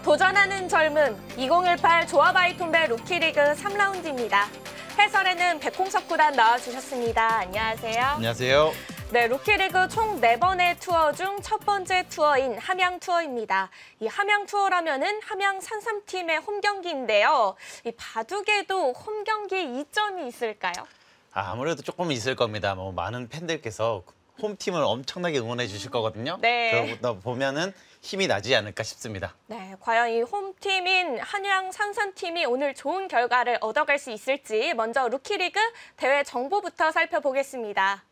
도전하는 젊음 2018 조합아이톤배 루키리그 3라운드입니다. 해설에는 백홍석 구단 나와주셨습니다. 안녕하세요. 안녕하세요. 네, 루키리그 총 4번의 투어 중 첫 번째 투어인 함양 투어입니다. 이 함양 투어라면은 함양 산삼팀의 홈경기인데요. 이 바둑에도 홈경기 이점이 있을까요? 아무래도 조금 있을 겁니다. 많은 팬들께서 홈팀을 엄청나게 응원해 주실 거거든요. 네. 그러다 보면은 힘이 나지 않을까 싶습니다. 네, 과연 이 홈팀인 한양 산삼팀이 오늘 좋은 결과를 얻어갈 수 있을지 먼저 루키리그 대회 정보부터 살펴보겠습니다.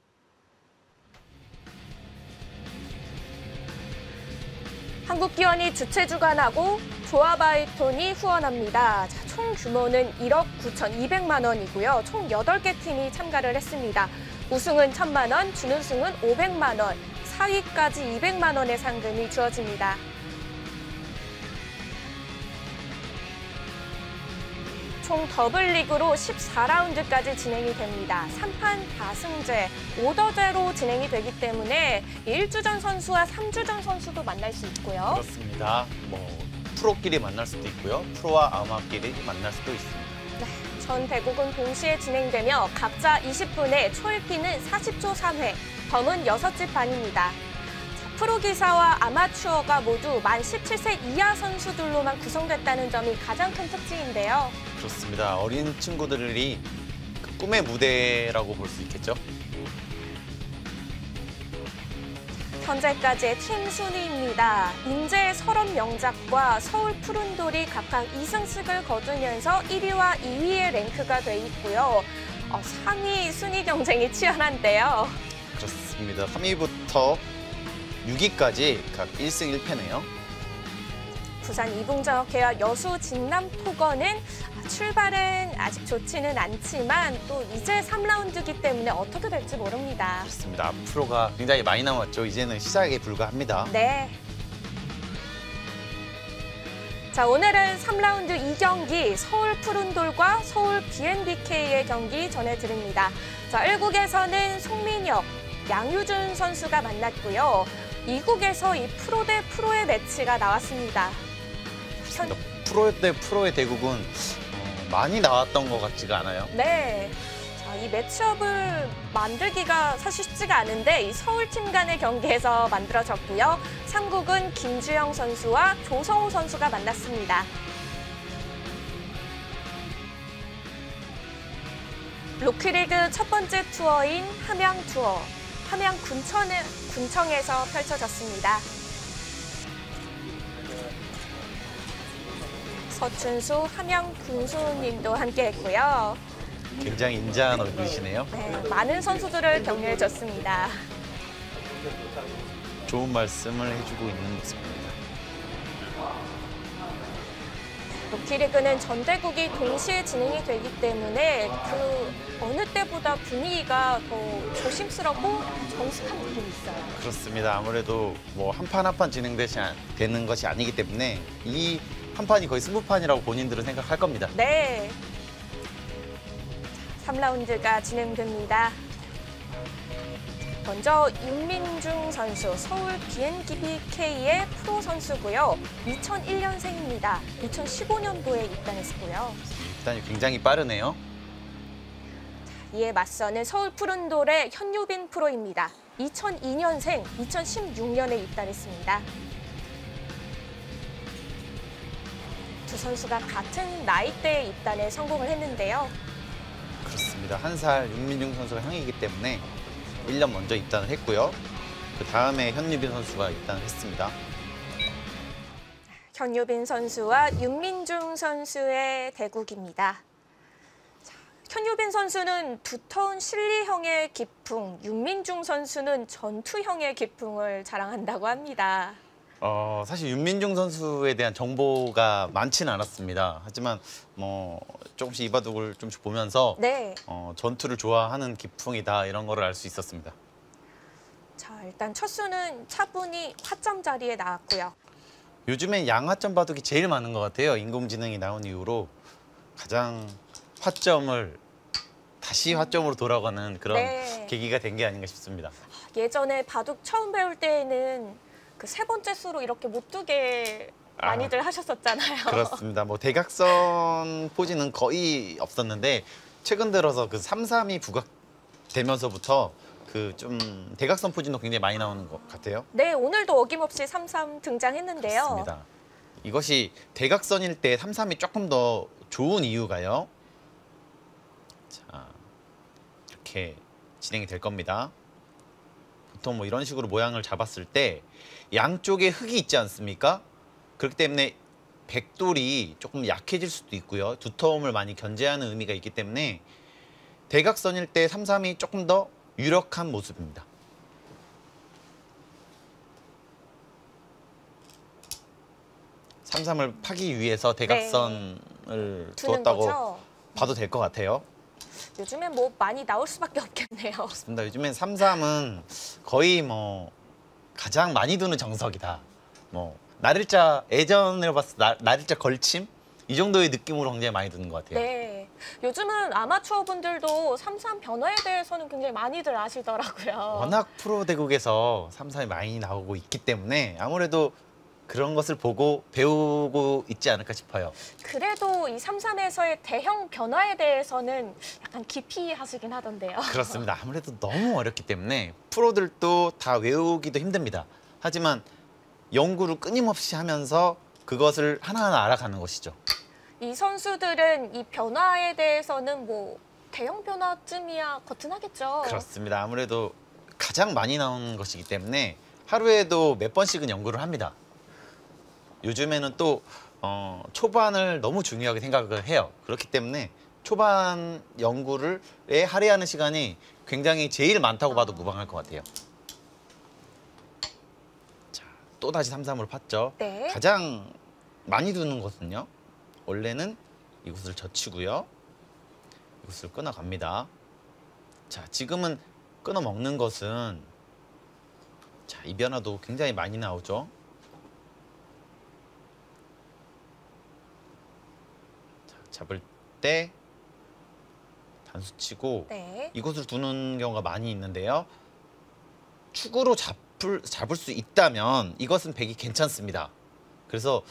한국기원이 주최 주관하고 조합아이톤이 후원합니다. 자, 총 규모는 1억 9,200만 원이고요. 총 8개 팀이 참가를 했습니다. 우승은 1,000만 원, 준우승은 500만 원, 4위까지 200만 원의 상금이 주어집니다. 총 더블리그로 14라운드까지 진행이 됩니다. 3판 4승제, 오더제로 진행이 되기 때문에 1주전 선수와 3주전 선수도 만날 수 있고요. 그렇습니다. 프로끼리 만날 수도 있고요. 프로와 아마끼리 만날 수도 있습니다. 네, 전 대국은 동시에 진행되며 각자 20분에 초읽기는 40초 3회, 범은 6집 반입니다. 프로 기사와 아마추어가 모두 만 17세 이하 선수들로만 구성됐다는 점이 가장 큰 특징인데요. 그렇습니다. 어린 친구들이 꿈의 무대라고 볼 수 있겠죠. 현재까지의 팀 순위입니다. 인제 설원명작과 서울 푸른돌이 각각 2승씩을 거두면서 1위와 2위의 랭크가 돼 있고요. 3위 순위 경쟁이 치열한데요. 그렇습니다. 3위부터 6위까지 각 1승 1패네요. 부산 이붕저녁회와 여수 진남 토거는 출발은 아직 좋지는 않지만 또 이제 3라운드이기 때문에 어떻게 될지 모릅니다. 그렇습니다. 앞으로가 굉장히 많이 남았죠. 이제는 시작에 불과합니다. 네. 자, 오늘은 3라운드 2경기 서울 푸른돌과 서울 BNBK의 경기 전해드립니다. 자, 1국에서는 송민혁, 양유준 선수가 만났고요. 2국에서 이 프로 대 프로의 매치가 나왔습니다. 프로 대 프로의 대국은 많이 나왔던 것 같지가 않아요. 네. 자, 이 매치업을 만들기가 사실 쉽지가 않은데 이 서울팀 간의 경기에서 만들어졌고요. 3국은 김주영 선수와 조성우 선수가 만났습니다. 루키리그 첫 번째 투어인 함양 투어. 함양 군청에서 펼쳐졌습니다. 서춘수 함양 군수님도 함께했고요. 굉장히 인자한 얼굴이시네요. 네, 많은 선수들을 격려해줬습니다. 좋은 말씀을 해주고 있는 모습입니다. 루키리그는 전대국이 동시에 진행이 되기 때문에 그 어느 때보다 분위기가 더 조심스럽고 정숙한 느낌이 있어요. 그렇습니다. 아무래도 한 판 한 판 진행되는 것이 아니기 때문에 이 한 판이 거의 승부판이라고 본인들은 생각할 겁니다. 네. 3라운드가 진행됩니다. 먼저 윤민중 선수, 서울 BNBK의 프로 선수고요. 2001년생입니다. 2015년도에 입단했고요. 일단 굉장히 빠르네요. 이에 맞서는 서울 푸른돌의 현유빈 프로입니다. 2002년생, 2016년에 입단했습니다. 두 선수가 같은 나이대에 입단에 성공을 했는데요. 그렇습니다. 1살 윤민중 선수가 형이기 때문에 1년 먼저 입단을 했고요. 그 다음에 현유빈 선수가 입단을 했습니다. 현유빈 선수와 윤민중 선수의 대국입니다. 현유빈 선수는 두터운 실리형의 기풍, 윤민중 선수는 전투형의 기풍을 자랑한다고 합니다. 사실 윤민중 선수에 대한 정보가 많지는 않았습니다. 하지만 조금씩 이 바둑을 좀씩 보면서 네. 전투를 좋아하는 기풍이다 이런 거를 알 수 있었습니다. 자, 일단 첫 수는 차분히 화점 자리에 나왔고요. 요즘엔 양화점 바둑이 제일 많은 것 같아요. 인공지능이 나온 이후로 가장 화점을 다시 화점으로 돌아가는 그런 네. 계기가 된 게 아닌가 싶습니다. 예전에 바둑 처음 배울 때에는 그 세 번째 수로 이렇게 못 두게 많이들 하셨었잖아요. 그렇습니다. 뭐 대각선 포진은 거의 없었는데 최근 들어서 그 3-3이 부각되면서부터 그 좀 대각선 포진도 굉장히 많이 나오는 것 같아요. 네, 오늘도 어김없이 3-3 등장했는데요. 그렇습니다. 이것이 대각선일 때 3-3이 조금 더 좋은 이유가요. 자, 이렇게 진행이 될 겁니다. 보통 뭐 이런 식으로 모양을 잡았을 때 양쪽에 흙이 있지 않습니까? 그렇기 때문에 백돌이 조금 약해질 수도 있고요. 두터움을 많이 견제하는 의미가 있기 때문에 대각선일 때 3-3이 조금 더 유력한 모습입니다. 삼삼을 파기 위해서 대각선을 두는 두었다고 거죠. 봐도 될 것 같아요. 요즘엔 뭐 많이 나올 수밖에 없겠네요. 맞습니다. 요즘엔 3-3은 거의 뭐 가장 많이 두는 정석이다. 뭐 날일자 예전으로 봤을 때 날일자 걸침 이 정도의 느낌으로 굉장히 많이 두는 것 같아요. 네, 요즘은 아마추어 분들도 3-3 변화에 대해서는 굉장히 많이들 아시더라고요. 워낙 프로 대국에서 3-3이 많이 나오고 있기 때문에 아무래도 그런 것을 보고 배우고 있지 않을까 싶어요. 그래도 이 3-3에서의 대형 변화에 대해서는 약간 깊이 하시긴 하던데요. 그렇습니다. 아무래도 너무 어렵기 때문에 프로들도 다 외우기도 힘듭니다. 하지만 연구를 끊임없이 하면서 그것을 하나하나 알아가는 것이죠. 이 선수들은 이 변화에 대해서는 뭐 대형 변화쯤이야 거뜬하겠죠. 그렇습니다. 아무래도 가장 많이 나오는 것이기 때문에 하루에도 몇 번씩은 연구를 합니다. 요즘에는 또 초반을 너무 중요하게 생각을 해요. 그렇기 때문에 초반 연구에 할애하는 시간이 굉장히 제일 많다고 봐도 무방할 것 같아요. 자, 또다시 3-3으로 팠죠. 네. 가장 많이 두는 것은요. 원래는 이곳을 젖히고요. 이곳을 끊어갑니다. 자, 지금은 끊어 먹는 것은 자, 이 변화도 굉장히 많이 나오죠. 자, 잡을 때 단수 치고 네. 이곳을 두는 경우가 많이 있는데요. 축으로 잡을 수 있다면 이것은 백이 괜찮습니다. 그래서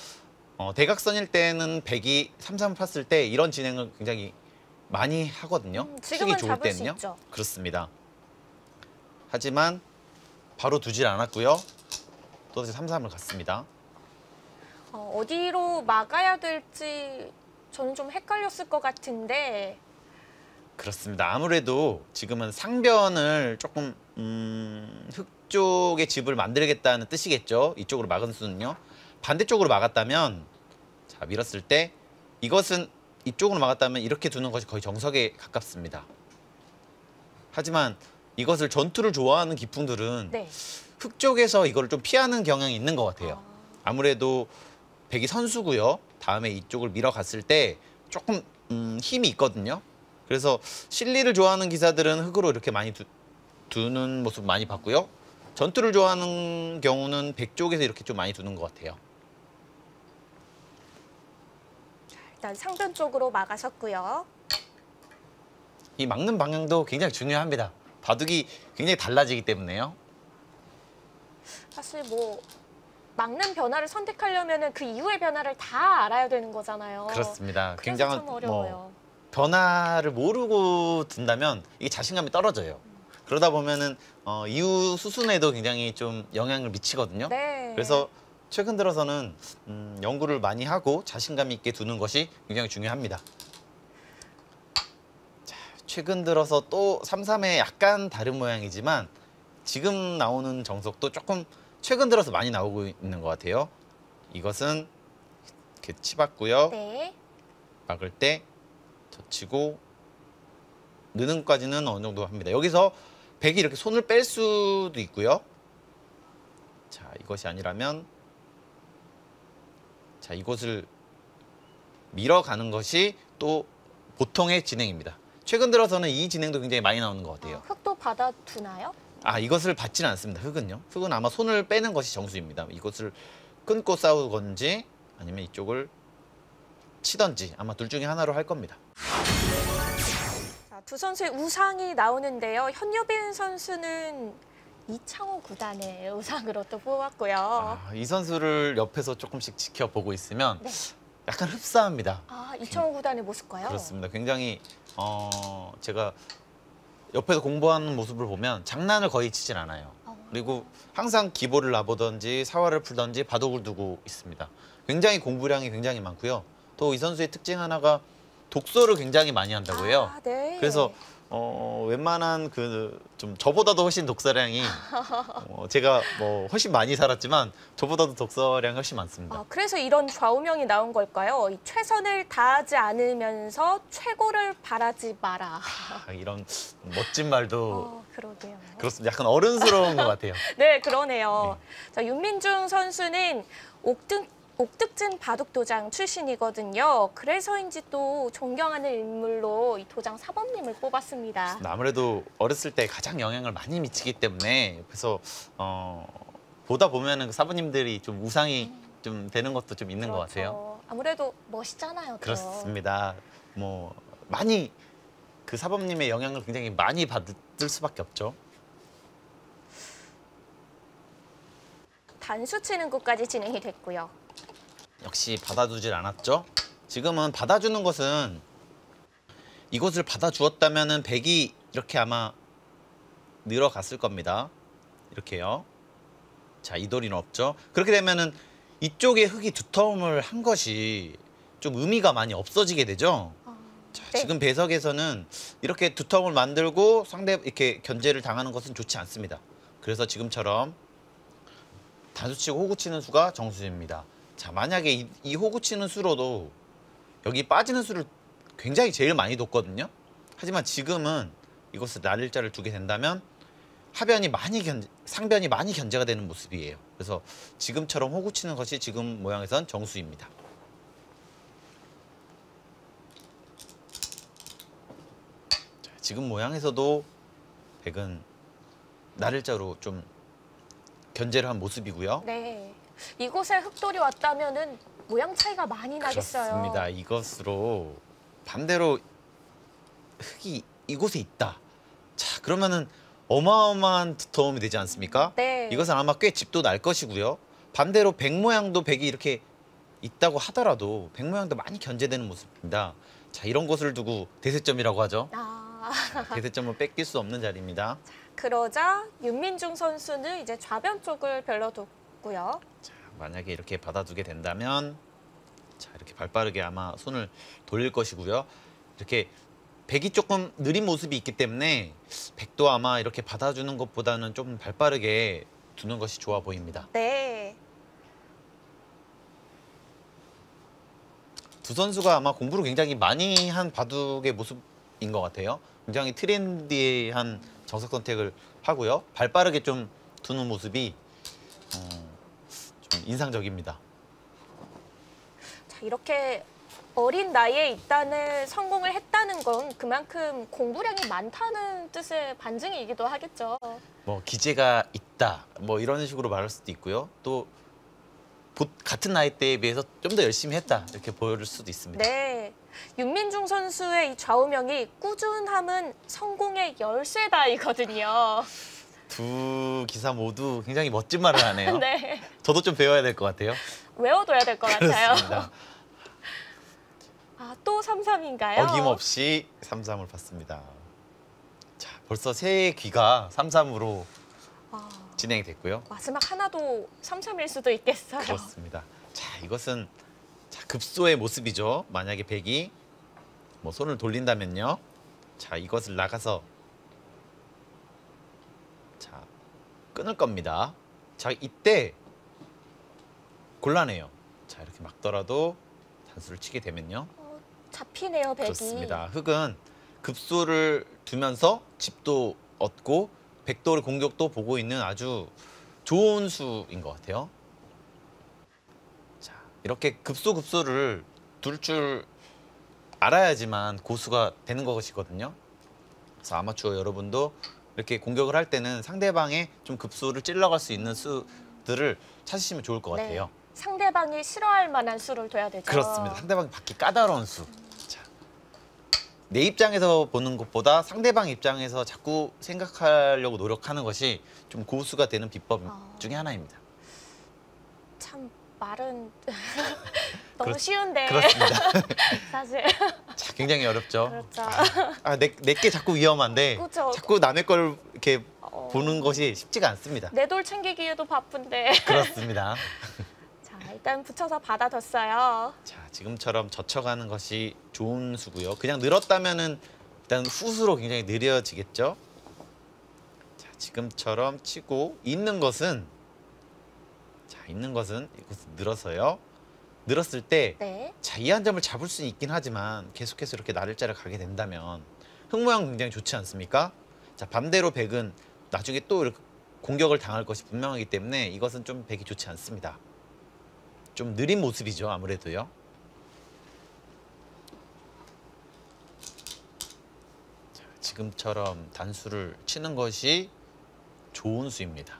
대각선일 때는 백이 3-3을 팠을 때 이런 진행을 굉장히 많이 하거든요. 지금은 축이 좋을 잡을 수 때는요. 있죠. 그렇습니다. 하지만 바로 두질 않았고요. 또다시 3-3을 갔습니다. 어디로 막아야 될지 저는 좀 헷갈렸을 것 같은데 그렇습니다. 아무래도 지금은 상변을 조금 흙 쪽의 집을 만들겠다는 뜻이겠죠. 이쪽으로 막은 수는요. 반대쪽으로 막았다면 자, 밀었을 때 이것은 이쪽으로 막았다면 이렇게 두는 것이 거의 정석에 가깝습니다. 하지만 이것을 전투를 좋아하는 기풍들은 네. 흙 쪽에서 이거를 좀 피하는 경향이 있는 것 같아요. 아무래도 백이 선수고요. 다음에 이쪽을 밀어갔을 때 조금 힘이 있거든요. 그래서 실리를 좋아하는 기사들은 흙으로 이렇게 많이 두는 모습 많이 봤고요. 전투를 좋아하는 경우는 백 쪽에서 이렇게 좀 많이 두는 것 같아요. 일단 상변 쪽으로 막아섰고요. 이 막는 방향도 굉장히 중요합니다. 바둑이 굉장히 달라지기 때문에요. 사실 뭐 막는 변화를 선택하려면은 그 이후의 변화를 다 알아야 되는 거잖아요. 그렇습니다. 그래서 굉장한 참 어려워요. 변화를 모르고 둔다면 이게 자신감이 떨어져요. 그러다 보면은 이후 수순에도 굉장히 좀 영향을 미치거든요. 네. 그래서 최근 들어서는 연구를 많이 하고 자신감 있게 두는 것이 굉장히 중요합니다. 자, 최근 들어서 또 3-3에 약간 다른 모양이지만 지금 나오는 정석도 조금 최근 들어서 많이 나오고 있는 것 같아요. 이것은 이렇게 치봤고요. 네. 막을 때 젖히고 느는까지는 어느 정도 합니다. 여기서 백이 이렇게 손을 뺄 수도 있고요. 자, 이것이 아니라면 자, 이곳을 밀어가는 것이 또 보통의 진행입니다. 최근 들어서는 이 진행도 굉장히 많이 나오는 것 같아요. 흙도 받아두나요? 이것을 받지는 않습니다. 흙은요. 흙은 아마 손을 빼는 것이 정수입니다. 이것을 끊고 싸우건지 아니면 이쪽을 치던지 아마 둘 중에 하나로 할 겁니다. 자, 두 선수의 우상이 나오는데요. 현유빈 선수는 이창호 구단의 우상으로 또 뽑았고요. 이 선수를 옆에서 조금씩 지켜보고 있으면 네. 약간 흡사합니다. 이창호 구단의 모습과요? 그렇습니다. 굉장히 제가 옆에서 공부하는 모습을 보면 장난을 거의 치질 않아요. 그리고 항상 기보를 놔보던지 사활을 풀던지 바둑을 두고 있습니다. 굉장히 공부량이 굉장히 많고요. 또 이 선수의 특징 하나가 독서를 굉장히 많이 한다고 해요. 네. 그래서 웬만한 좀 저보다도 훨씬 독서량이 제가 뭐 훨씬 많이 살았지만 저보다도 독서량이 훨씬 많습니다. 그래서 이런 좌우명이 나온 걸까요? 이 최선을 다하지 않으면서 최고를 바라지 마라. 이런 멋진 말도 그러게요. 그렇습니다. 약간 어른스러운 것 같아요. 네, 그러네요. 자, 윤민중 선수는 옥득진 바둑도장 출신이거든요. 그래서인지 또 존경하는 인물로 이 도장 사범님을 뽑았습니다. 아무래도 어렸을 때 가장 영향을 많이 미치기 때문에 그래서 보다 보면은 사부님들이 좀 우상이 좀 되는 것도 좀 있는 것 같아요. 아무래도 멋있잖아요. 또. 그렇습니다. 뭐 많이 그 사범님의 영향을 굉장히 많이 받을 수밖에 없죠. 단수 치는 곳까지 진행이 됐고요. 역시 받아주질 않았죠. 지금은 받아주는 것은 이것을 받아주었다면은 백이 이렇게 아마 늘어갔을 겁니다. 이렇게요. 자, 이돌이는 없죠. 그렇게 되면은 이쪽에 흙이 두터움을 한 것이 좀 의미가 많이 없어지게 되죠. 자, 네. 지금 배석에서는 이렇게 두터움을 만들고 상대 이렇게 견제를 당하는 것은 좋지 않습니다. 그래서 지금처럼 단수치고 호구치는 수가 정수입니다. 자, 만약에 이 호구치는 수로도 여기 빠지는 수를 굉장히 제일 많이 뒀거든요. 하지만 지금은 이것을 날일자를 두게 된다면 하변이 많이 상변이 많이 견제가 되는 모습이에요. 그래서 지금처럼 호구치는 것이 지금 모양에선 정수입니다. 자, 지금 모양에서도 백은 날일자로 좀 견제를 한 모습이고요. 네. 이곳에 흑돌이 왔다면은 모양 차이가 많이 나겠어요. 그렇습니다. 이것으로 반대로 흙이 이곳에 있다. 자, 그러면은 어마어마한 두터움이 되지 않습니까? 네. 이것은 아마 꽤 집도 날 것이고요. 반대로 백 모양도 백이 이렇게 있다고 하더라도 백 모양도 많이 견제되는 모습입니다. 자, 이런 것을 두고 대세점이라고 하죠. 대세점을 뺏길 수 없는 자리입니다. 그러자 윤민중 선수는 이제 좌변 쪽을 별러뒀고요. 자, 만약에 이렇게 받아두게 된다면 자, 이렇게 발빠르게 아마 손을 돌릴 것이고요. 이렇게 백이 조금 느린 모습이 있기 때문에 백도 아마 이렇게 받아주는 것보다는 좀 발빠르게 두는 것이 좋아 보입니다. 네. 두 선수가 아마 공부를 굉장히 많이 한 바둑의 모습인 것 같아요. 굉장히 트렌디한 정석 선택을 하고요. 발빠르게 좀 두는 모습이 좀 인상적입니다. 자, 이렇게 어린 나이에 입단을 성공을 했다는 건 그만큼 공부량이 많다는 뜻의 반증이기도 하겠죠. 뭐 기재가 있다, 뭐 이런 식으로 말할 수도 있고요. 또 같은 나이대에 비해서 좀 더 열심히 했다 이렇게 보여줄 수도 있습니다. 네. 윤민중 선수의 이 좌우명이 꾸준함은 성공의 열쇠다이거든요. 두 기사 모두 굉장히 멋진 말을 하네요. 네. 저도 좀 배워야 될 것 같아요. 외워둬야 될 것 같아요. 그렇습니다. 또 3-3인가요? 어김없이 3-3을 봤습니다. 자, 벌써 세 귀가 3-3으로 진행이 됐고요. 마지막 하나도 3-3일 수도 있겠어요. 그렇습니다. 자, 이것은 급소의 모습이죠. 만약에 백이 뭐 손을 돌린다면요. 자, 이것을 나가서 자, 끊을 겁니다. 자, 이때 곤란해요. 자, 이렇게 막더라도 단수를 치게 되면요. 잡히네요, 백이. 그렇습니다. 흑은 급소를 두면서 집도 얻고 백도의 공격도 보고 있는 아주 좋은 수인 것 같아요. 자, 이렇게 급소를 둘 줄 알아야지만 고수가 되는 것이거든요. 그래서 아마추어 여러분도 이렇게 공격을 할 때는 상대방의 좀 급소를 찔러갈 수 있는 수들을 찾으시면 좋을 것 같아요. 네. 상대방이 싫어할 만한 수를 둬야 되죠. 그렇습니다. 상대방이 받기 까다로운 수. 자, 내 입장에서 보는 것보다 상대방 입장에서 자꾸 생각하려고 노력하는 것이 좀 고수가 되는 비법 중에 하나입니다. 참 말은 너무 그렇- 쉬운데 그렇습니다. 사실 자, 굉장히 어렵죠. 그렇죠. 내게 자꾸 위험한데 그렇죠. 자꾸 남의 걸 이렇게 어, 보는 것이 쉽지가 않습니다. 내 돌 챙기기에도 바쁜데. 그렇습니다. 자, 일단 붙여서 받아뒀어요. 자, 지금처럼 젖혀가는 것이 좋은 수고요. 그냥 늘었다면은 일단 후수로 굉장히 느려지겠죠. 자, 지금처럼 치고 있는 것은 이것을 늘어서요. 늘었을 때 네. 자, 이 한 점을 잡을 수는 있긴 하지만 계속해서 이렇게 나를자를 가게 된다면 흙 모양 굉장히 좋지 않습니까? 자, 반대로 백은 나중에 또 이렇게 공격을 당할 것이 분명하기 때문에 이것은 좀 백이 좋지 않습니다. 좀 느린 모습이죠, 아무래도요. 자, 지금처럼 단수를 치는 것이 좋은 수입니다.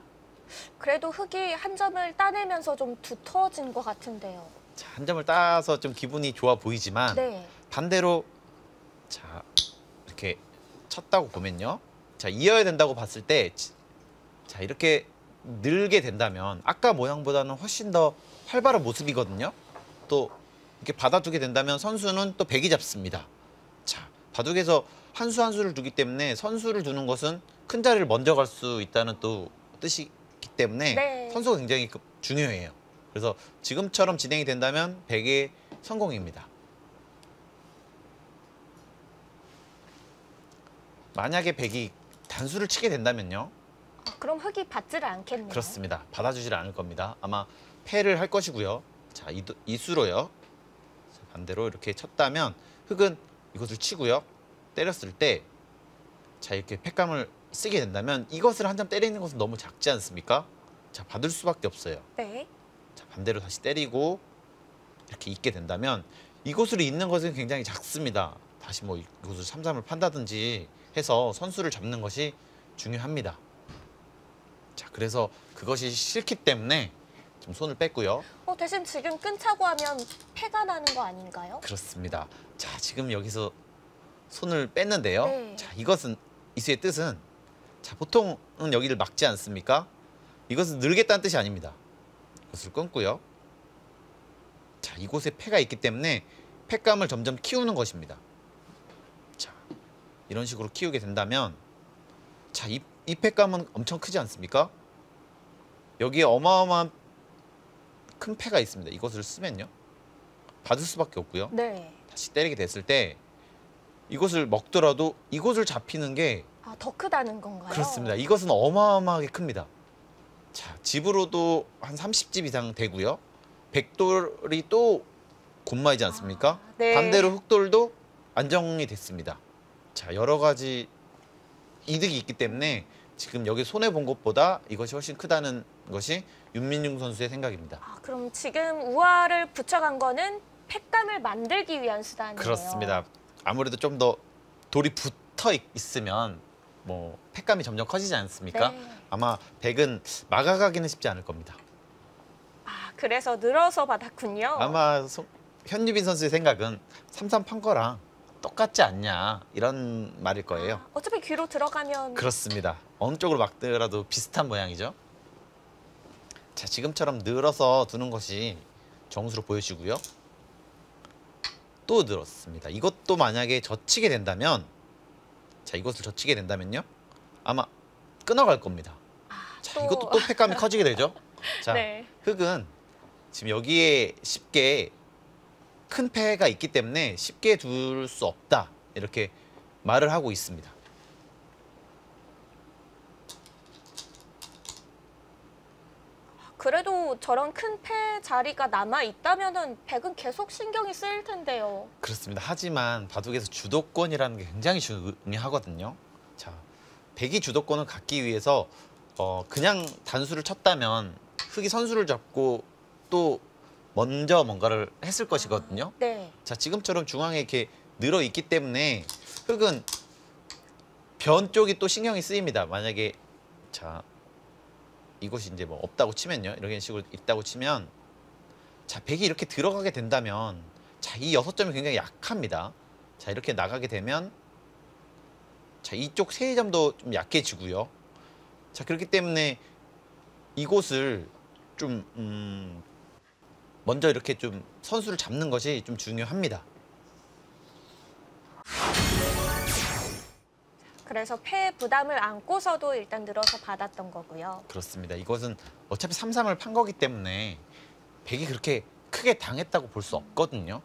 그래도 흙이 한 점을 따내면서 좀 두터워진 것 같은데요. 자, 한 점을 따서 좀 기분이 좋아 보이지만 네. 반대로 자, 이렇게 쳤다고 보면요. 자, 이어야 된다고 봤을 때 자, 이렇게 늘게 된다면 아까 모양보다는 훨씬 더 활발한 모습이거든요. 또 이렇게 받아두게 된다면 선수는 또 백이 잡습니다. 자, 바둑에서 한 수 한 수를 두기 때문에 선수를 두는 것은 큰 자리를 먼저 갈 수 있다는 또 뜻이기 때문에 네. 선수가 굉장히 중요해요. 그래서 지금처럼 진행이 된다면 백의 성공입니다. 만약에 백이 단수를 치게 된다면요. 그럼 흙이 받지를 않겠네요. 그렇습니다. 받아주질 않을 겁니다. 아마 패를 할 것이고요. 자, 이수로요. 반대로 이렇게 쳤다면 흙은 이것을 치고요. 때렸을 때 자, 이렇게 패감을 쓰게 된다면 이것을 한 점 때리는 것은 너무 작지 않습니까? 자, 받을 수밖에 없어요. 네. 자, 반대로 다시 때리고 이렇게 있게 된다면 이곳으로 있는 것은 굉장히 작습니다. 다시 뭐 이곳을 삼삼을 판다든지 해서 선수를 잡는 것이 중요합니다. 자, 그래서 그것이 싫기 때문에 좀 손을 뺐고요. 대신 지금 끊자고 하면 패가 나는 거 아닌가요? 그렇습니다. 자, 지금 여기서 손을 뺐는데요. 네. 자, 이것은 이수의 뜻은 자, 보통은 여기를 막지 않습니까? 이것은 늘겠다는 뜻이 아닙니다. 이것을 끊고요. 자, 이곳에 패가 있기 때문에 패감을 점점 키우는 것입니다. 자, 이런 식으로 키우게 된다면 자, 이 패감은 엄청 크지 않습니까? 여기에 어마어마한 큰 패가 있습니다. 이것을 쓰면요. 받을 수밖에 없고요. 네. 다시 때리게 됐을 때 이것을 먹더라도 이곳을 잡히는 게 더 크다는 건가요? 그렇습니다. 이것은 어마어마하게 큽니다. 자, 집으로도 한 30집 이상 되고요. 백돌이 또 곤마이지 않습니까? 네. 반대로 흑돌도 안정이 됐습니다. 자, 여러 가지 이득이 있기 때문에 지금 여기 손해 본 것보다 이것이 훨씬 크다는 것이 윤민중 선수의 생각입니다. 그럼 지금 우화를 붙여간 거는 패감을 만들기 위한 수단이에요. 그렇습니다. 아무래도 좀 더 돌이 붙어 있으면 뭐 패감이 점점 커지지 않습니까? 네. 아마 백은 막아가기는 쉽지 않을 겁니다. 그래서 늘어서 받았군요. 아마 현유빈 선수의 생각은 삼삼 판 거랑 똑같지 않냐 이런 말일 거예요. 어차피 귀로 들어가면 그렇습니다. 어느 쪽으로 막더라도 비슷한 모양이죠. 자, 지금처럼 늘어서 두는 것이 정수로 보여지고요. 또 늘었습니다. 이것도 만약에 젖히게 된다면 자, 이것을 젖히게 된다면요. 아마 끊어갈 겁니다. 자, 이것도 또 패감이 커지게 되죠. 자, 네. 흙은 지금 여기에 쉽게 큰 패가 있기 때문에 쉽게 둘 수 없다. 이렇게 말을 하고 있습니다. 그래도 저런 큰 패 자리가 남아 있다면은 백은 계속 신경이 쓰일 텐데요. 그렇습니다. 하지만 바둑에서 주도권이라는 게 굉장히 중요하거든요. 자, 백이 주도권을 갖기 위해서 그냥 단수를 쳤다면 흙이 선수를 잡고 또 먼저 뭔가를 했을 것이거든요. 네. 자, 지금처럼 중앙에 이렇게 늘어 있기 때문에 흙은 변 쪽이 또 신경이 쓰입니다. 만약에 자, 이곳이 이제 뭐 없다고 치면요. 이런 식으로 있다고 치면 자, 백이 이렇게 들어가게 된다면 자, 이 6점이 굉장히 약합니다. 자, 이렇게 나가게 되면 자, 이쪽 세점도 좀 약해지고요. 자, 그렇기 때문에 이곳을 좀 먼저 이렇게 좀 선수를 잡는 것이 좀 중요합니다. 그래서 패 부담을 안고서도 일단 늘어서 받았던 거고요. 그렇습니다. 이것은 어차피 3-3을 판 거기 때문에 백이 그렇게 크게 당했다고 볼 수 없거든요.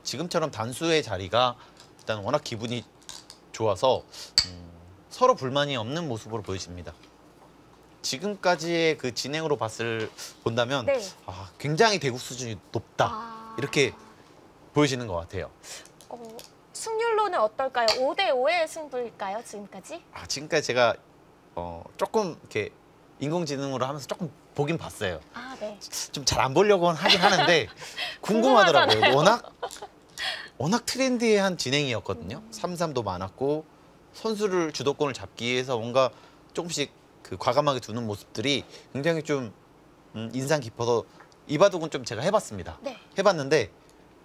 지금처럼 단수의 자리가 일단 워낙 기분이 좋아서 서로 불만이 없는 모습으로 보여집니다. 지금까지의 그 진행으로 본다면 네. 굉장히 대국 수준이 높다. 이렇게 보여지는 것 같아요. 승률로는 어떨까요? 5대5의 승부일까요, 지금까지? 지금까지 제가 조금 이렇게 인공지능으로 하면서 조금 보긴 봤어요. 네. 좀 잘 안 보려고 하긴 하는데 궁금하더라고요. 워낙 트렌디한 진행이었거든요. 3-3도 많았고 선수를 주도권을 잡기 위해서 뭔가 조금씩 그 과감하게 두는 모습들이 굉장히 좀 인상 깊어서 이 바둑은 좀 제가 해봤습니다. 네. 해봤는데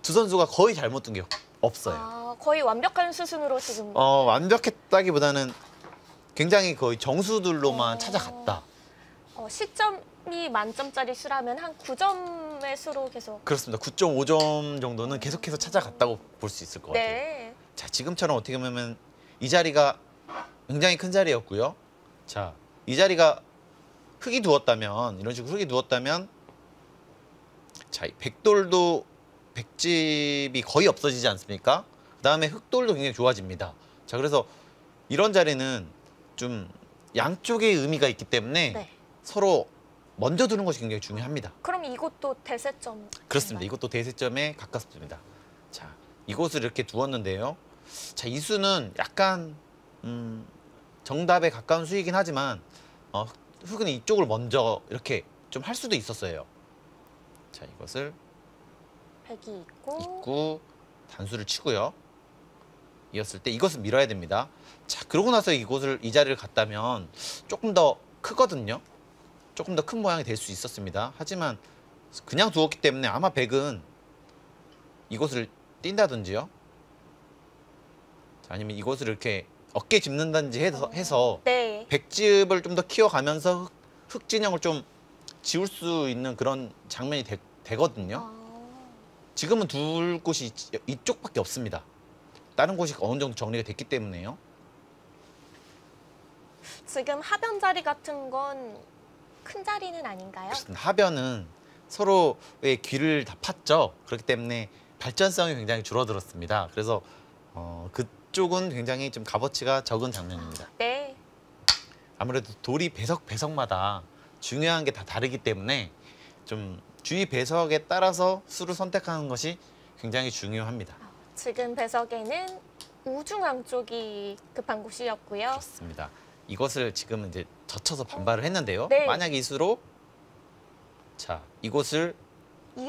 두 선수가 거의 잘못 둔 게 없어요. 거의 완벽한 수순으로 지금. 완벽했다기보다는 굉장히 거의 정수들로만 찾아갔다. 시점이 만점짜리 수라면 한 9점의 수로 계속. 그렇습니다. 9.5점 정도는 계속해서 찾아갔다고 볼 수 있을 것 같아요. 네. 자, 지금처럼 어떻게 보면 이 자리가 굉장히 큰 자리였고요. 자, 이 자리가 흙이 두었다면, 이런 식으로 흙이 두었다면, 자, 백돌도 백집이 거의 없어지지 않습니까? 그다음에 흙돌도 굉장히 좋아집니다. 자, 그래서 이런 자리는 좀 양쪽의 의미가 있기 때문에 네. 서로 먼저 두는 것이 굉장히 중요합니다. 그럼 이것도 대세점. 그렇습니다. 이것도 대세점에 가깝습니다. 자, 이곳을 이렇게 두었는데요. 자, 이 수는 약간 정답에 가까운 수이긴 하지만 흙은 이쪽을 먼저 이렇게 좀 할 수도 있었어요. 자, 이것을 백이 있고. 단수를 치고요. 이었을 때 이것을 밀어야 됩니다. 자, 그러고 나서 이 자리를 갔다면 조금 더 크거든요. 조금 더 큰 모양이 될 수 있었습니다. 하지만 그냥 두었기 때문에 아마 백은 이곳을 뛴다든지요. 자, 아니면 이곳을 이렇게 어깨 짚는다든지 해서 네. 백집을 좀 더 키워가면서 흙 진영을 좀 지울 수 있는 그런 장면이 되거든요. 지금은 둘 곳이 이쪽밖에 없습니다. 다른 곳이 어느 정도 정리가 됐기 때문에요. 지금 하변 자리 같은 건 큰 자리는 아닌가요? 그렇습니다. 하변은 서로의 귀를 다 팠죠. 그렇기 때문에 발전성이 굉장히 줄어들었습니다. 그래서 그쪽은 굉장히 좀 값어치가 적은 장면입니다. 네. 아무래도 돌이 배석마다 중요한 게 다 다르기 때문에 좀 주위 배석에 따라서 수를 선택하는 것이 굉장히 중요합니다. 지금 배석에는 우중앙 쪽이 급한 곳이었고요. 그렇습니다. 이것을 지금 이제 젖혀서 반발을 했는데요. 네. 만약 이 수로 자, 이곳을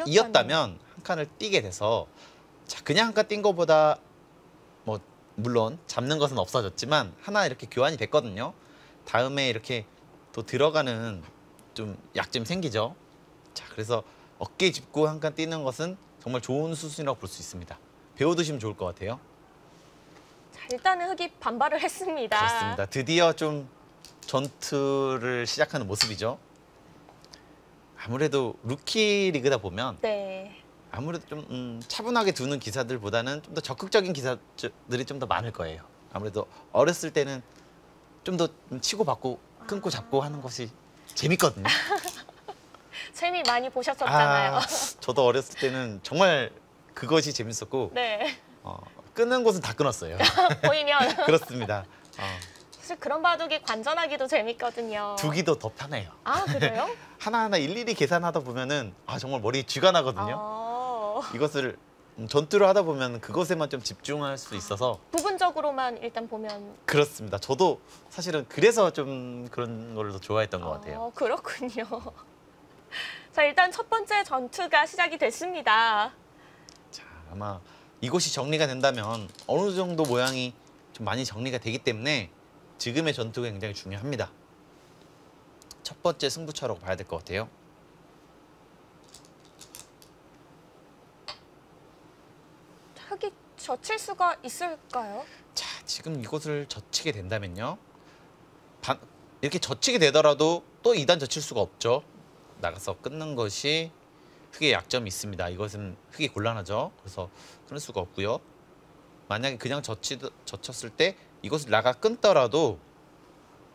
이었다면 한 칸을 띄게 돼서 자, 그냥 한 칸 띈 것보다 뭐 물론 잡는 것은 없어졌지만 하나 이렇게 교환이 됐거든요. 다음에 이렇게 또 들어가는 좀 약점이 생기죠. 자, 그래서 어깨 짚고 한 칸 띄는 것은 정말 좋은 수순이라고 볼 수 있습니다. 배워두시면 좋을 것 같아요. 자, 일단은 흙이 반발을 했습니다. 그렇습니다. 드디어 좀 전투를 시작하는 모습이죠. 아무래도 루키 리그다 보면 네. 아무래도 좀 차분하게 두는 기사들보다는 좀 더 적극적인 기사들이 좀 더 많을 거예요. 아무래도 어렸을 때는 좀 더 치고받고 끊고 잡고 하는 것이 재밌거든요. 재미 많이 보셨었잖아요. 저도 어렸을 때는 정말 그것이 재밌었고 네. 끊는 곳은 다 끊었어요. 보이면. 그렇습니다. 사실 그런 바둑이 관전하기도 재밌거든요. 두기도 더 편해요. 그래요? 하나하나 일일이 계산하다 보면은 정말 머리에 쥐가 나거든요. 이것을 전투를 하다 보면 그것에만 좀 집중할 수 있어서 부분적으로만 일단 보면. 그렇습니다. 저도 사실은 그래서 좀 그런 걸 더 좋아했던 것 같아요. 그렇군요. 자, 일단 첫 번째 전투가 시작이 됐습니다. 자, 아마 이곳이 정리가 된다면 어느 정도 모양이 좀 많이 정리가 되기 때문에 지금의 전투가 굉장히 중요합니다. 첫 번째 승부처라고 봐야 될 것 같아요. 흙이 젖힐 수가 있을까요? 자, 지금 이곳을 젖히게 된다면요. 이렇게 젖히게 되더라도 또 2단 젖힐 수가 없죠. 나가서 끊는 것이 흙의 약점이 있습니다. 이것은 흙이 곤란하죠. 그래서 끊을 수가 없고요. 만약에 그냥 젖혔을 때 이것을 나가 끊더라도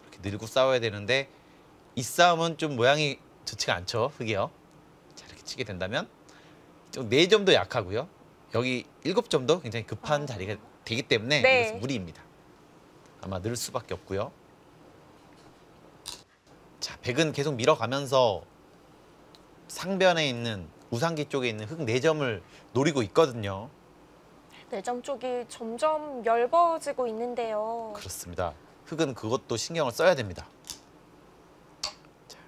이렇게 늘고 싸워야 되는데 이 싸움은 좀 모양이 좋지가 않죠. 흙이요. 자, 이렇게 치게 된다면 좀 4점도 약하고요. 여기 7점도 굉장히 급한 자리가 되기 때문에 네. 이것은 무리입니다. 아마 늘 수밖에 없고요. 자, 백은 계속 밀어가면서 상변에 있는 우상기 쪽에 있는 흙 4점을 노리고 있거든요. 4점 쪽이 점점 엷어지고 있는데요. 그렇습니다. 흙은 그것도 신경을 써야 됩니다. 자,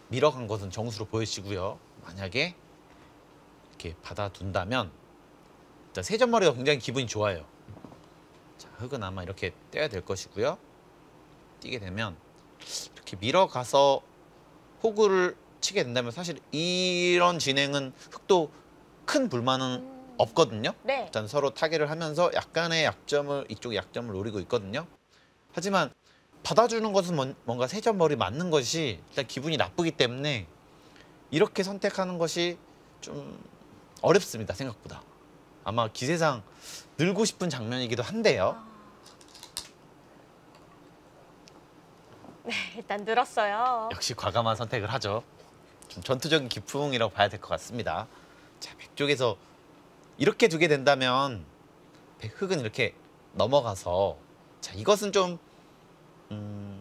밀어간 것은 정수로 보여지고요. 만약에 이렇게 받아둔다면 3점 머리가 굉장히 기분이 좋아요. 자, 흙은 아마 이렇게 떼야 될 것이고요. 뛰게 되면 이렇게 밀어가서 호구를 치게 된다면 사실 이런 진행은 흙도 큰 불만은 없거든요. 네. 일단 서로 타개를 하면서 약간의 약점을 이쪽의 약점을 노리고 있거든요. 하지만 받아주는 것은 뭔가 3점 머리 맞는 것이 일단 기분이 나쁘기 때문에 이렇게 선택하는 것이 좀 어렵습니다. 생각보다. 아마 기세상 늘고 싶은 장면이기도 한데요. 네, 일단 늘었어요. 역시 과감한 선택을 하죠. 좀 전투적인 기풍이라고 봐야 될 것 같습니다. 자, 백 쪽에서 이렇게 두게 된다면 흙은 이렇게 넘어가서 자, 이것은 좀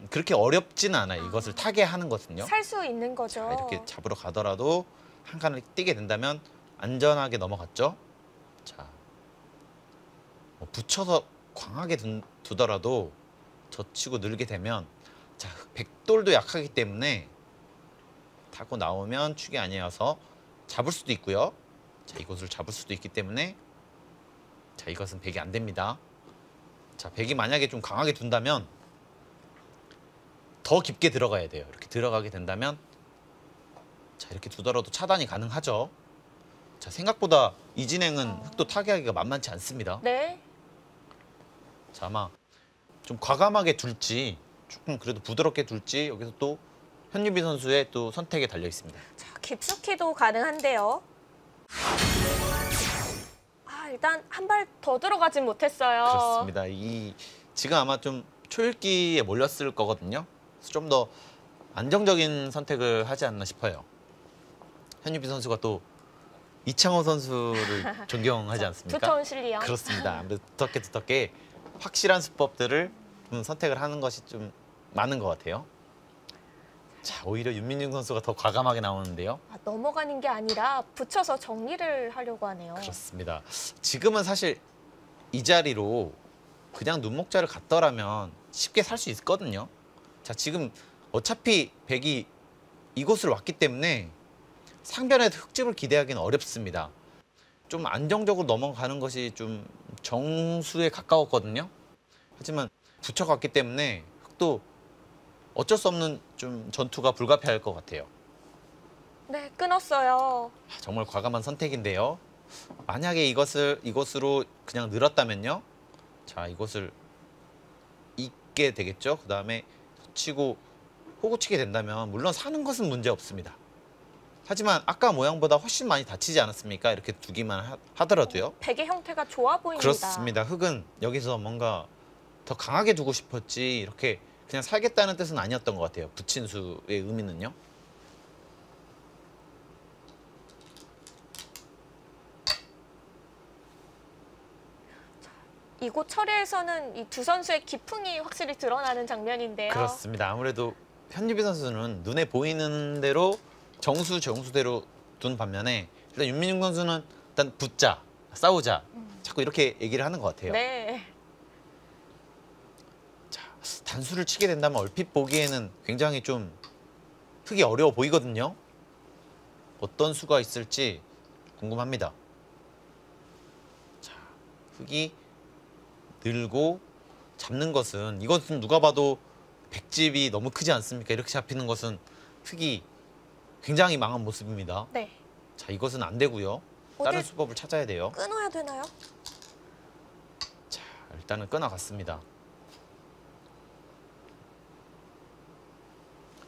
그렇게 어렵지는 않아요. 이것을 타개하는 것은요. 살 수 있는 거죠. 자, 이렇게 잡으러 가더라도 한 칸을 뛰게 된다면 안전하게 넘어갔죠. 자, 뭐 붙여서 광하게 두더라도 젖히고 늘게 되면 자, 백돌도 약하기 때문에 타고 나오면 축이 아니어서 잡을 수도 있고요. 자, 이곳을 잡을 수도 있기 때문에 자, 이것은 백이 안 됩니다. 자, 백이 만약에 좀 강하게 둔다면 더 깊게 들어가야 돼요. 이렇게 들어가게 된다면 자, 이렇게 두더라도 차단이 가능하죠. 자, 생각보다 이 진행은 흙도 타개하기가 만만치 않습니다. 네. 자, 아마 좀 과감하게 둘지 조금 그래도 부드럽게 둘지 여기서 또 현유비 선수의 또 선택에 달려 있습니다. 자, 깊숙이도 가능한데요. 일단 한 발 더 들어가진 못했어요. 그렇습니다. 지금 아마 좀 초읽기에 몰렸을 거거든요. 좀 더 안정적인 선택을 하지 않나 싶어요. 현유비 선수가 또 이창호 선수를 존경하지 않습니까? 두터운 실리요. 그렇습니다. 아무래도 두텁게 확실한 수법들을 좀 선택을 하는 것이 좀 많은 것 같아요. 자, 오히려 윤민중 선수가 더 과감하게 나오는데요. 넘어가는 게 아니라 붙여서 정리를 하려고 하네요. 그렇습니다. 지금은 사실 이 자리로 그냥 눈목자를 갔더라면 쉽게 살 수 있거든요. 자, 지금 어차피 백이 이곳을 왔기 때문에 상변에서 흙집을 기대하기는 어렵습니다. 좀 안정적으로 넘어가는 것이 좀 정수에 가까웠거든요. 하지만 붙여갔기 때문에 흙도 어쩔 수 없는 좀 전투가 불가피할 것 같아요. 네, 끊었어요. 정말 과감한 선택인데요. 만약에 이것으로 그냥 늘었다면요. 자, 이것을 잇게 되겠죠. 그 다음에 치고 호구 치게 된다면 물론 사는 것은 문제 없습니다. 하지만 아까 모양보다 훨씬 많이 다치지 않았습니까? 이렇게 두기만 하더라도요. 백의 형태가 좋아 보입니다. 그렇습니다. 흙은 여기서 뭔가 더 강하게 두고 싶었지 이렇게 그냥 살겠다는 뜻은 아니었던 것 같아요. 붙인 수의 의미는요. 이곳 처리에서는 이 두 선수의 기풍이 확실히 드러나는 장면인데요. 그렇습니다. 아무래도 현유비 선수는 눈에 보이는 대로 정수대로 둔 반면에 일단 윤민중 선수는 일단 붙자, 싸우자 자꾸 이렇게 얘기를 하는 것 같아요. 네. 자, 단수를 치게 된다면 얼핏 보기에는 굉장히 좀 흙이 어려워 보이거든요. 어떤 수가 있을지 궁금합니다. 자, 흙이 늘고 잡는 것은 이것은 누가 봐도 백집이 너무 크지 않습니까? 이렇게 잡히는 것은 흙이 굉장히 망한 모습입니다. 네. 자, 이것은 안 되고요. 다른 어딜 수법을 찾아야 돼요. 끊어야 되나요? 자, 일단은 끊어갔습니다.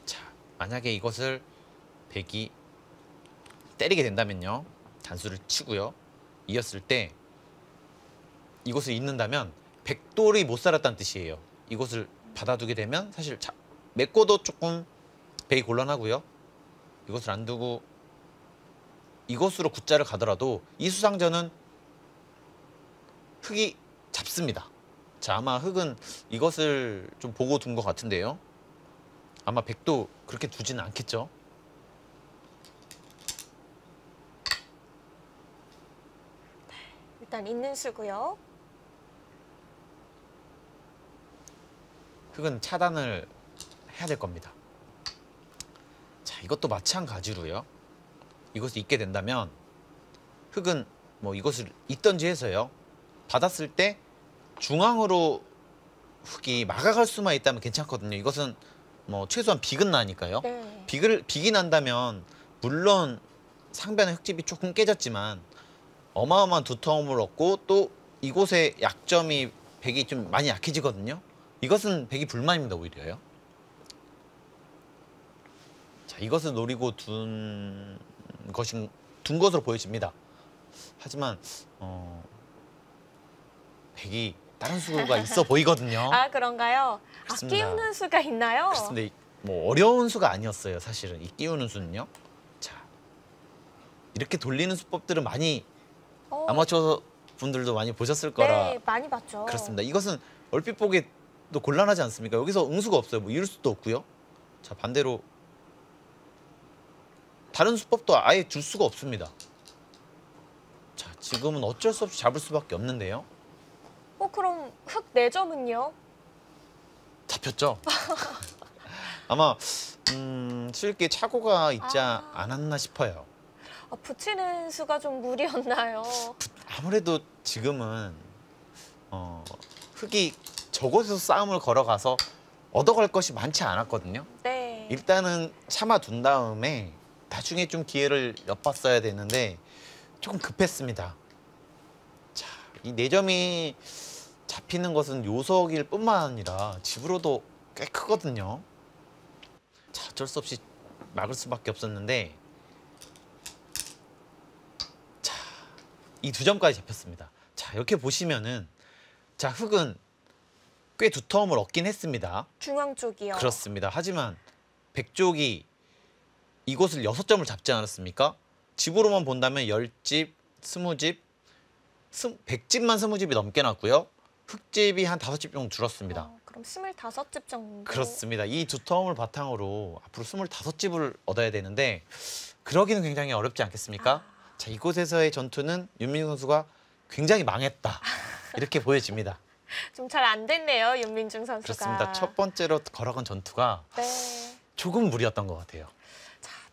자, 만약에 이것을 백이 때리게 된다면요. 단수를 치고요. 이었을 때 이것을 잇는다면 백돌이 못 살았다는 뜻이에요. 이것을 받아두게 되면 사실 메꿔도 조금 백이 곤란하고요. 이것을 안 두고 이것으로 굿자를 가더라도 이 수상전은 흑이 잡습니다. 자, 아마 흑은 이것을 좀 보고 둔 것 같은데요. 아마 백도 그렇게 두지는 않겠죠. 일단 있는 수고요. 흑은 차단을 해야 될 겁니다. 자, 이것도 마찬가지로요. 이것을 잇게 된다면 흑은 뭐 이것을 잇던지 해서요. 받았을 때 중앙으로 흑이 막아갈 수만 있다면 괜찮거든요. 이것은 뭐 최소한 빅은 나니까요. 네. 빅이 난다면 물론 상변의 흑집이 조금 깨졌지만 어마어마한 두터움을 얻고 또 이곳의 약점이 백이 좀 많이 약해지거든요. 이것은 백이 불만입니다. 오히려요. 자, 이것을 노리고 둔 것으로 보여집니다. 하지만 백이 다른 수가 있어 보이거든요. 아, 그런가요? 그렇습니다. 끼우는 수가 있나요? 그렇습니다. 뭐 어려운 수가 아니었어요. 사실은 이 끼우는 수는요. 자, 이렇게 돌리는 수법들은 많이 아마추어 분들도 많이 보셨을 거라. 네, 많이 봤죠. 그렇습니다. 이것은 얼핏 보기에도 곤란하지 않습니까? 여기서 응수가 없어요. 뭐 이럴 수도 없고요. 자, 반대로 다른 수법도 아예 줄 수가 없습니다. 자, 지금은 어쩔 수 없이 잡을 수밖에 없는데요. 그럼 흑 4점은요? 잡혔죠? 아마 쉽게 착오가 있지 않았나 싶어요. 붙이는 수가 좀 무리였나요? 아무래도 지금은 흑이 저곳에서 싸움을 걸어가서 얻어갈 것이 많지 않았거든요. 네. 일단은 참아둔 다음에 나중에 좀 기회를 엿봤어야 되는데 조금 급했습니다. 자, 이 4점이 잡히는 것은 요석일 뿐만 아니라 집으로도 꽤 크거든요. 자, 어쩔 수 없이 막을 수밖에 없었는데 자, 이 2점까지 잡혔습니다. 자, 이렇게 보시면은 자, 흑은 꽤 두터움을 얻긴 했습니다. 중앙 쪽이요. 그렇습니다. 하지만 백쪽이 이곳을 6점을 잡지 않았습니까? 집으로만 본다면 10집, 20집, 100집만 20집이 넘게 났고요. 흑집이 한 5집 정도 줄었습니다. 그럼 25집 정도? 그렇습니다. 이 두터움을 바탕으로 앞으로 25집을 얻어야 되는데 그러기는 굉장히 어렵지 않겠습니까? 자, 이곳에서의 전투는 윤민중 선수가 굉장히 망했다. 이렇게 보여집니다. 좀 잘 안 됐네요, 윤민중 선수가. 그렇습니다. 첫 번째로 걸어간 전투가 네. 조금 무리였던 것 같아요.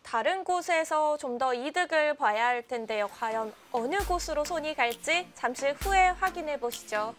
다른 곳에서 좀 더 이득을 봐야 할 텐데요. 과연 어느 곳으로 손이 갈지 잠시 후에 확인해 보시죠.